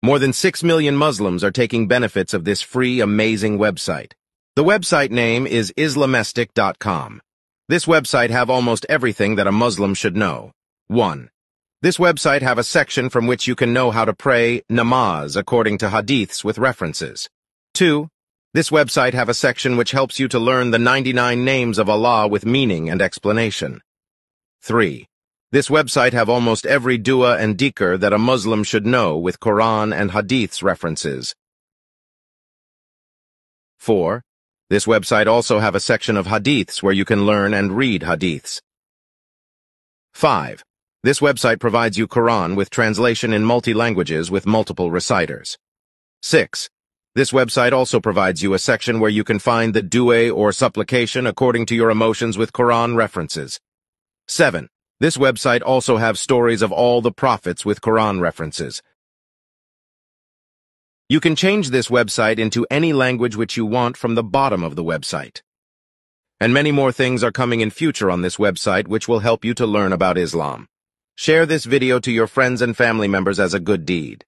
More than 6 million Muslims are taking benefits of this free, amazing website. The website name is Islamestic.com. This website have almost everything that a Muslim should know. 1. This website have a section from which you can know how to pray namaz according to hadiths with references. 2. This website have a section which helps you to learn the 99 names of Allah with meaning and explanation. 3. This website have almost every dua and dhikr that a Muslim should know with Quran and hadiths references. 4. This website also have a section of hadiths where you can learn and read hadiths. 5. This website provides you Quran with translation in multi-languages with multiple reciters. 6. This website also provides you a section where you can find the dua or supplication according to your emotions with Quran references. 7. This website also have stories of all the prophets with Quran references. You can change this website into any language which you want from the bottom of the website. And many more things are coming in future on this website which will help you to learn about Islam. Share this video to your friends and family members as a good deed.